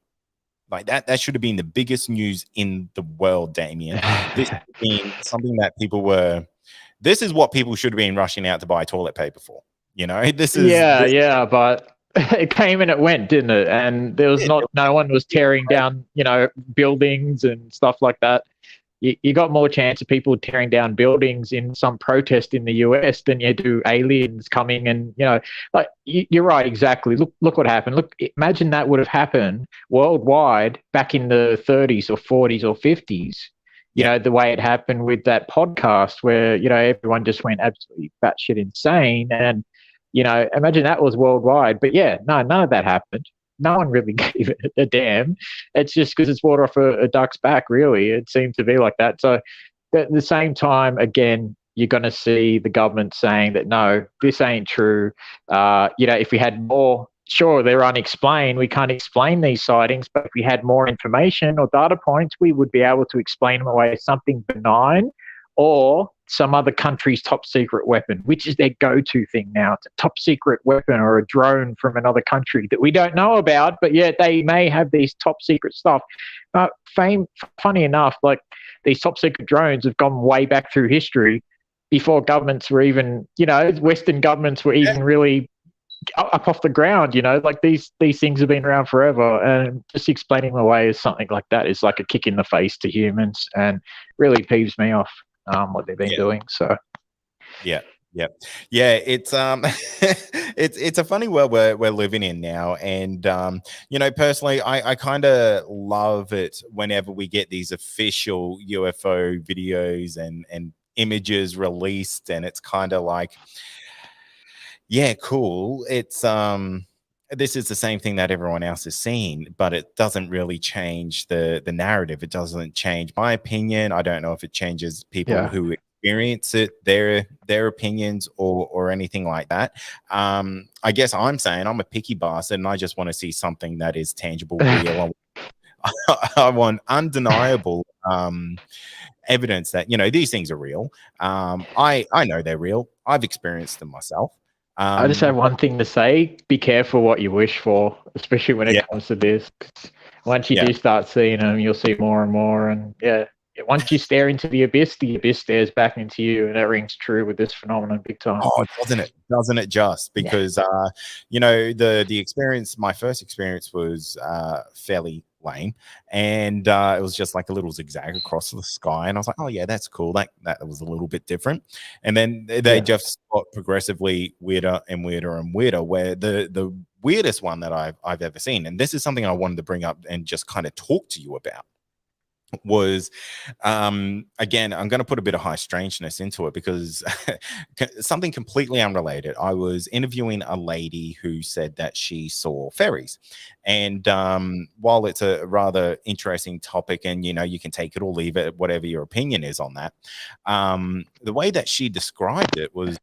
Like that should have been the biggest news in the world, Damien. This should have been something that this is what people should have been rushing out to buy toilet paper for. This is but it came and it went, didn't it? And there was no one was tearing down, buildings and stuff like that. You got more chance of people tearing down buildings in some protest in the US than you do aliens coming and, like you're right, exactly. Look what happened. Look, imagine that would have happened worldwide back in the 30s or 40s or 50s. The way it happened with that podcast where, everyone just went absolutely batshit insane. And, imagine that was worldwide. But none of that happened. No one really gave it a damn. It's just because it's water off a duck's back, really. It seems to be like that. So at the same time, again, you're going to see the government saying that, no, this ain't true. If we had more, sure, they're unexplained. We can't explain these sightings, but if we had more information or data points, we would be able to explain them away as something benign or some other country's top secret weapon, which is their go-to thing now. It's a top secret weapon or a drone from another country that we don't know about, but yet they may have these top secret stuff. Funny enough, like these top secret drones have gone way back through history before governments were even, Western governments were even really up off the ground, like these things have been around forever, and just explaining them away as something like that is like a kick in the face to humans and really peeves me off. What they've been doing. So yeah, it's it's a funny world we're living in now. And personally, I kind of love it whenever we get these official UFO videos and images released, and it's kind of like, yeah, cool. It's this is the same thing that everyone else is seeing, but it doesn't really change the narrative. It doesn't change my opinion. I don't know if it changes people who experience it, their opinions or anything like that. I guess I'm saying I'm a picky bastard and I just want to see something that is tangible, real. I want undeniable evidence that, these things are real. I know they're real. I've experienced them myself. I just have one thing to say: be careful what you wish for, especially when it comes to this. Once you do start seeing them, you'll see more and more. And once you stare into the abyss stares back into you, and that rings true with this phenomenon big time. Oh, doesn't it just? Because the experience, my first experience was fairly lame, and it was just like a little zigzag across the sky, and I was like, oh yeah, that's cool. That was a little bit different. And then they just got progressively weirder and weirder and weirder, where the weirdest one that I've ever seen, and this is something I wanted to bring up and just kind of talk to you about, was again, I'm going to put a bit of high strangeness into it because something completely unrelated. I was interviewing a lady who said that she saw fairies, and while it's a rather interesting topic, and you can take it or leave it, whatever your opinion is on that, the way that she described it was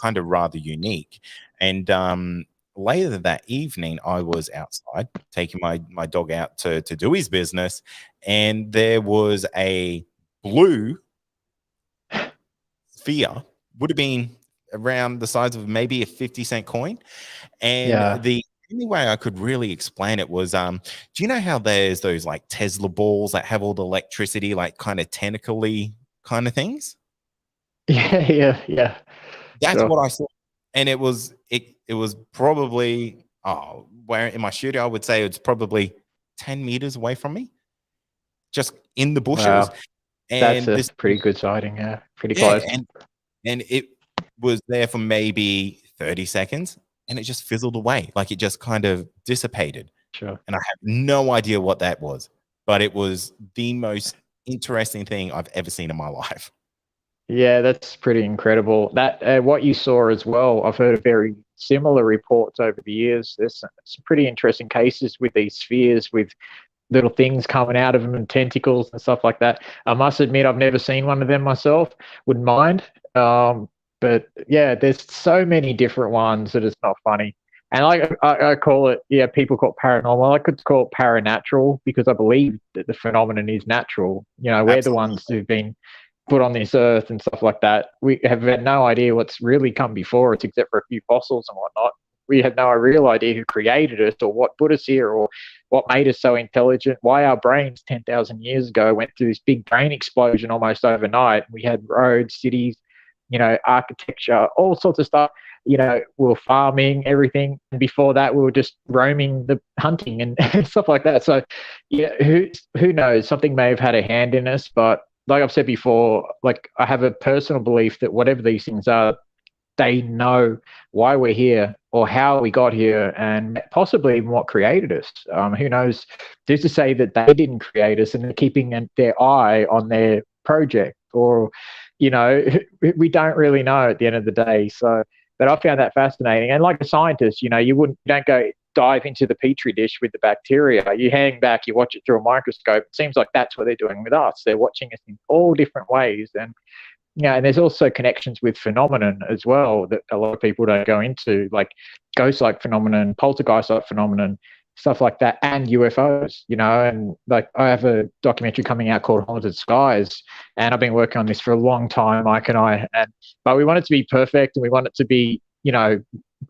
kind of rather unique. And later that evening, I was outside taking my dog out to do his business, and there was a blue sphere, would have been around the size of maybe a 50-cent coin. And the only way I could really explain it was, do you know how there's those like Tesla balls that have all the electricity, like kind of tentacle-y kind of things? Yeah. That's what I saw. And it was probably, where in my studio, I would say it's probably 10 meters away from me, just in the bushes. Wow. And that's pretty good sighting. Yeah, pretty close. And it was there for maybe 30 seconds, and it just fizzled away. Like it just kind of dissipated. Sure. And I have no idea what that was, but it was the most interesting thing I've ever seen in my life. Yeah, that's pretty incredible. That what you saw as well, I've heard of very similar reports over the years. There's some pretty interesting cases with these spheres with little things coming out of them and tentacles and stuff like that. I must admit, I've never seen one of them myself. Wouldn't mind. But yeah, there's so many different ones that it's not funny. And I call it, people call it paranormal. I could call it paranatural because I believe that the phenomenon is natural. You know, we're the ones who've been put on this earth and stuff like that. We have had no idea what's really come before us except for a few fossils and whatnot. We have no real idea who created us or what put us here or what made us so intelligent, why our brains 10,000 years ago went through this big brain explosion almost overnight. We had roads, cities, architecture, all sorts of stuff. We were farming, everything. And before that, we were just roaming, hunting and stuff like that. So, who knows? Something may have had a hand in us. But like I've said before, like I have a personal belief that whatever these things are, they know why we're here or how we got here and possibly even what created us. Who knows? Who's to say that they didn't create us and they're keeping their eye on their project or, we don't really know at the end of the day. So, but I found that fascinating. And like a scientist, you don't go dive into the petri dish with the bacteria. You hang back, you watch it through a microscope. It seems like that's what they're doing with us. They're watching us in all different ways. And, and there's also connections with phenomenon as well that a lot of people don't go into, like ghost-like phenomenon, poltergeist-like phenomenon, stuff like that, and UFOs, and like I have a documentary coming out called Haunted Skies, and I've been working on this for a long time, Mike and I, but we want it to be perfect and we want it to be,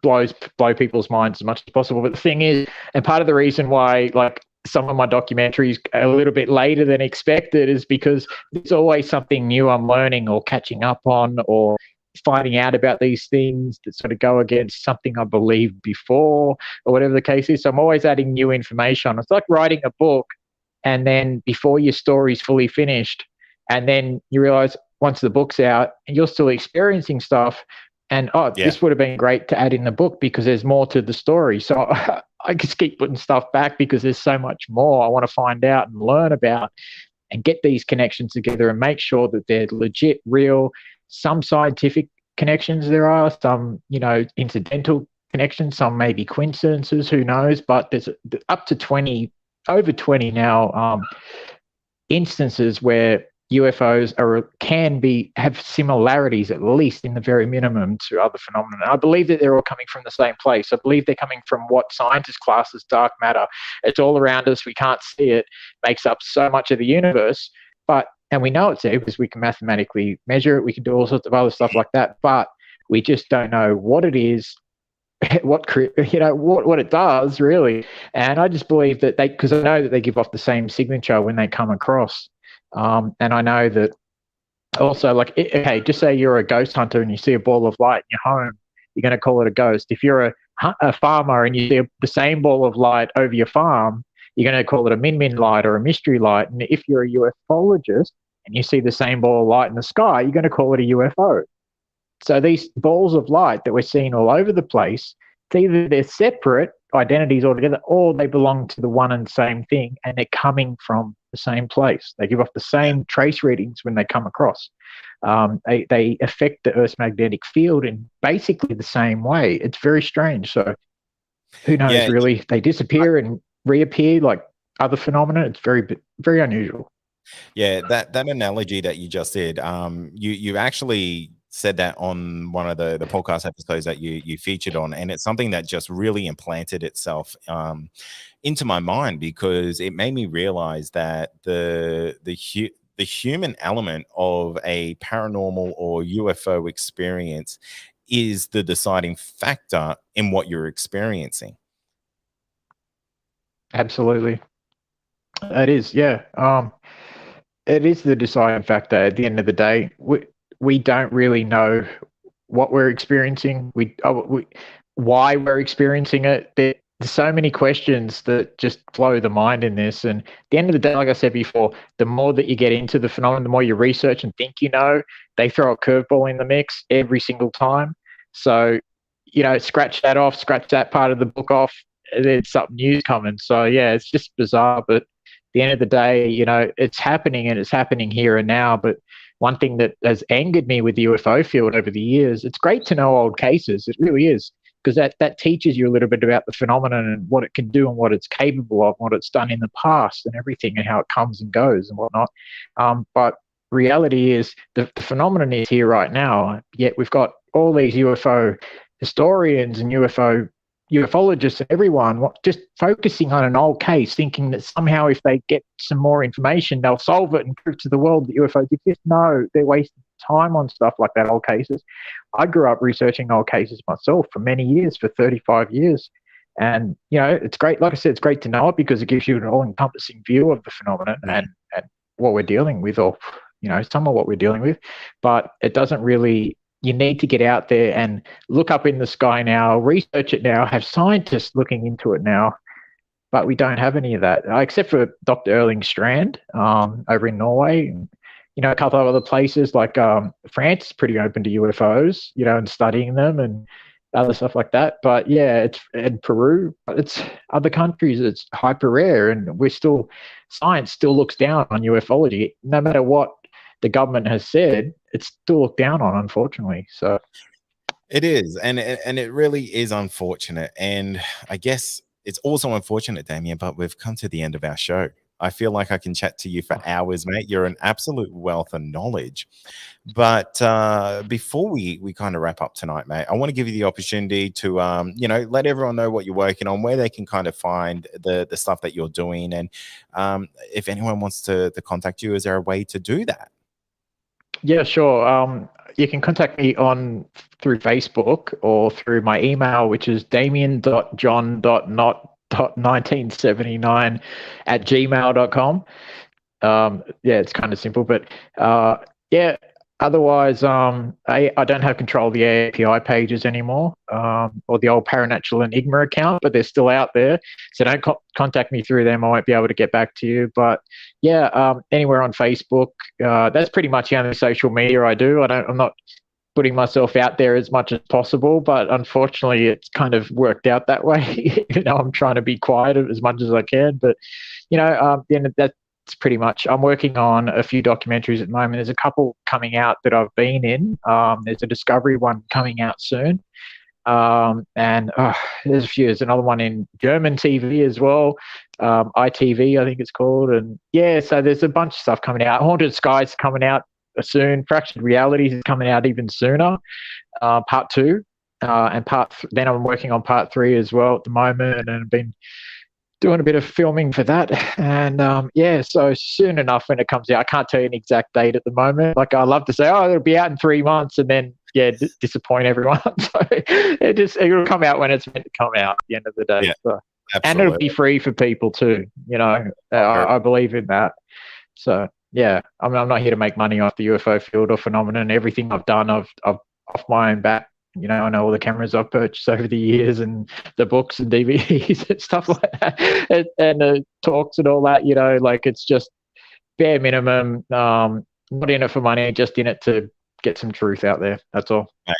blow people's minds as much as possible. But the thing is, and part of the reason why like some of my documentaries a little bit later than expected is because there's always something new I'm learning or catching up on or finding out about these things that sort of go against something I believed before or whatever the case is. So I'm always adding new information. It's like writing a book and then before your story's fully finished and then you realize once the book's out and you're still experiencing stuff and, this would have been great to add in the book because there's more to the story. So I just keep putting stuff back because there's so much more I want to find out and learn about and get these connections together and make sure that they're legit, real. Some scientific connections there are, some, incidental connections, some maybe coincidences, who knows, but there's up to over 20 now instances where UFOs have similarities, at least in the very minimum, to other phenomena. I believe that they're all coming from the same place. I believe they're coming from what scientists class as dark matter. It's all around us. We can't see it. Makes up so much of the universe. And we know it's there because we can mathematically measure it. We can do all sorts of other stuff like that. But we just don't know what it is, what it does really. And I just believe that because I know that they give off the same signature when they come across. And I know that also, like, okay, just say you're a ghost hunter and you see a ball of light in your home, you're going to call it a ghost. If you're a farmer and you see the same ball of light over your farm, you're going to call it a min-min light or a mystery light. And if you're a ufologist and you see the same ball of light in the sky, you're going to call it a UFO. So these balls of light that we're seeing all over the place, it's either they're separate identities altogether or they belong to the one and same thing and they're coming from the same place. They give off the same trace readings when they come across. They affect the Earth's magnetic field in basically the same way. It's very strange. So who knows, really? They disappear and reappear like other phenomena. It's very, very unusual. Yeah, that analogy that you just did, you actually said that on one of the podcast episodes that you featured on, and it's something that just really implanted itself into my mind because it made me realize that the human element of a paranormal or UFO experience is the deciding factor in what you're experiencing. Absolutely. It is, yeah. It is the deciding factor at the end of the day. We don't really know what we're experiencing. Why we're experiencing it. There's so many questions that just blow the mind in this. And at the end of the day, like I said before, the more that you get into the phenomenon, the more you research and think they throw a curveball in the mix every single time. So, scratch that part of the book off, there's something new coming. So, yeah, it's just bizarre. But at the end of the day, it's happening and it's happening here and now. But one thing that has angered me with the UFO field over the years, it's great to know old cases. It really is. because that teaches you a little bit about the phenomenon and what it can do and what it's capable of, what it's done in the past and everything, and how it comes and goes and whatnot. But reality is the phenomenon is here right now, yet we've got all these UFO historians and ufologists and everyone just focusing on an old case, thinking that somehow if they get some more information, they'll solve it and prove to the world that UFOs exist. No, they're wasting time on stuff like that, old cases. I grew up researching old cases myself for many years, for 35 years. And, it's great. Like I said, it's great to know it because it gives you an all-encompassing view of the phenomenon and what we're dealing with, or, some of what we're dealing with. But it doesn't really... You need to get out there and look up in the sky now, research it now, have scientists looking into it now. But we don't have any of that, except for Dr. Erling Strand over in Norway. And, a couple of other places like France is pretty open to UFOs, and studying them and other stuff like that. But yeah, it's in Peru, it's other countries, it's hyper rare, and science still looks down on ufology, no matter what the government has said. It's still looked down on, unfortunately. So it is, and it really is unfortunate. And I guess it's also unfortunate, Damien, but we've come to the end of our show. I feel like I can chat to you for hours, mate. You're an absolute wealth of knowledge. But before we kind of wrap up tonight, mate, I want to give you the opportunity to, let everyone know what you're working on, where they can kind of find the stuff that you're doing. And if anyone wants to contact you, is there a way to do that? Yeah, sure. You can contact me through Facebook or through my email, which is damien.john.not.1979@gmail.com. It's kind of simple, but otherwise, I don't have control of the API pages anymore, or the old Paranatural Enigma account, but they're still out there. So don't contact me through them. I won't be able to get back to you. But anywhere on Facebook. That's pretty much the only social media I do. I'm not putting myself out there as much as possible, but unfortunately, it's kind of worked out that way. I'm trying to be quiet as much as I can, but that's pretty much. I'm working on a few documentaries at the moment. There's a couple coming out that I've been in. There's a Discovery one coming out soon. And there's a few. There's another one in German TV as well. ITV, I think it's called. And so there's a bunch of stuff coming out. Haunted Skies coming out soon. Fractured Realities is coming out even sooner. Part 2. And then I'm working on part 3 as well at the moment, and I've been doing a bit of filming for that. And so soon enough when it comes out, I can't tell you an exact date at the moment. Like, I love to say, it'll be out in 3 months, and then disappoint everyone. So it'll come out when it's meant to come out at the end of the day. Yeah, so, and absolutely. it'll be free for people too. I believe in that. So I'm not here to make money off the UFO field or phenomenon. Everything I've done, I've off my own back. I know all the cameras I've purchased over the years, and the books and DVDs and stuff like that, and the talks and all that. Like, it's just bare minimum. Not in it for money, just in it to get some truth out there. That's all. Right.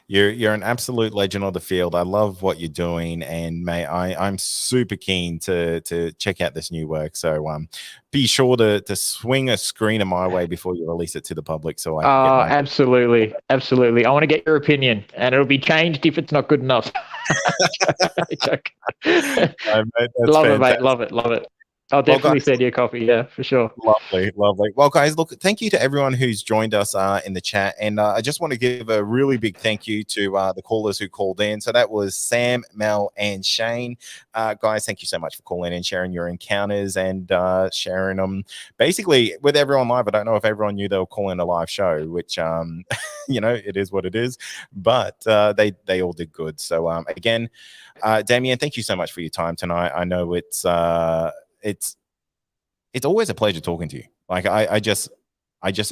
You're an absolute legend of the field. I love what you're doing, and mate, I'm super keen to check out this new work. So be sure to swing a screener my way before you release it to the public. So absolutely. I want to get your opinion, and it'll be changed if it's not good enough. Mate, love it, mate. Love it. I'll definitely send you a copy. Yeah, for sure. Lovely. Well, guys, look, thank you to everyone who's joined us in the chat. And I just want to give a really big thank you to the callers who called in. So that was Sam, Mel, and Shane. Guys, thank you so much for calling in, sharing your encounters, and sharing them basically with everyone live. I don't know if everyone knew they were calling a live show, which, it is what it is. But they all did good. So, again, Damien, thank you so much for your time tonight. I know it's always a pleasure talking to you. Like, I just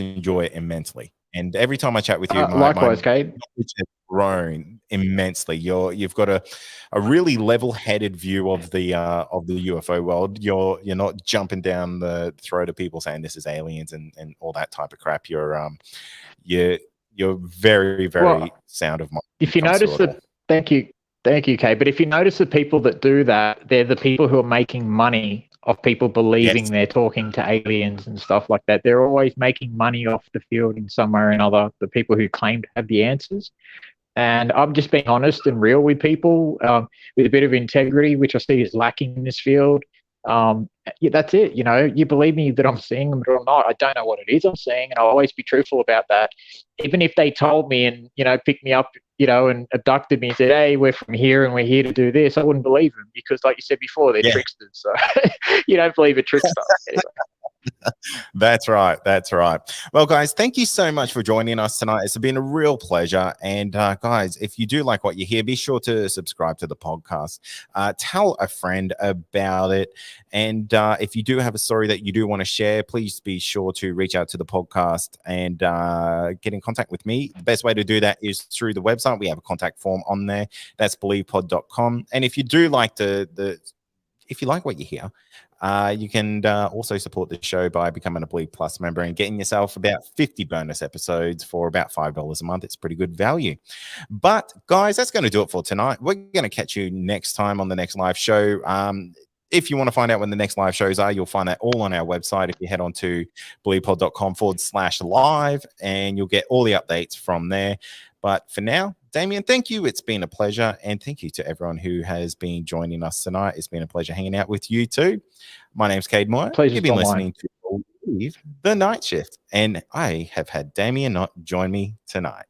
enjoy it immensely. And every time I chat with you, likewise, Kate, knowledge has grown immensely. You've got a really level-headed view of the UFO world. You're not jumping down the throat of people saying this is aliens and all that type of crap. You're very, very sound of mind. If you notice thank you, Kate. But if you notice the people that do that, they're the people who are making money of people believing they're talking to aliens and stuff like that. They're always making money off the field in some way or another, the people who claim to have the answers. And I'm just being honest and real with people, with a bit of integrity, which I see is lacking in this field. Yeah, that's it. You know, you believe me that I'm seeing them, but I'm not. I don't know what it is I'm seeing, and I'll always be truthful about that. Even if they told me and, you know, picked me up, you know, and abducted me and said, hey, we're from here and we're here to do this, I wouldn't believe them because, like you said before, they're tricksters. So you don't believe a trickster. Anyway. That's right. That's right. Well, guys, thank you so much for joining us tonight. It's been a real pleasure. And guys, if you do like what you hear, be sure to subscribe to the podcast. Tell a friend about it. And if you do have a story that you do want to share, please be sure to reach out to the podcast and get in contact with me. The best way to do that is through the website. We have a contact form on there. That's believepod.com. And if you do like if you like what you hear, you can also support the show by becoming a Believe Plus member and getting yourself about 50 bonus episodes for about $5 a month. It's pretty good value. But guys, that's going to do it for tonight. We're going to catch you next time on the next live show. If you want to find out when the next live shows are, you'll find that all on our website. If you head on to believepod.com/live, and you'll get all the updates from there. But for now, Damien, thank you. It's been a pleasure. And thank you to everyone who has been joining us tonight. It's been a pleasure hanging out with you too. My name's Cade Moore. You've been listening to Believe the Night Shift. And I have had Damien not join me tonight.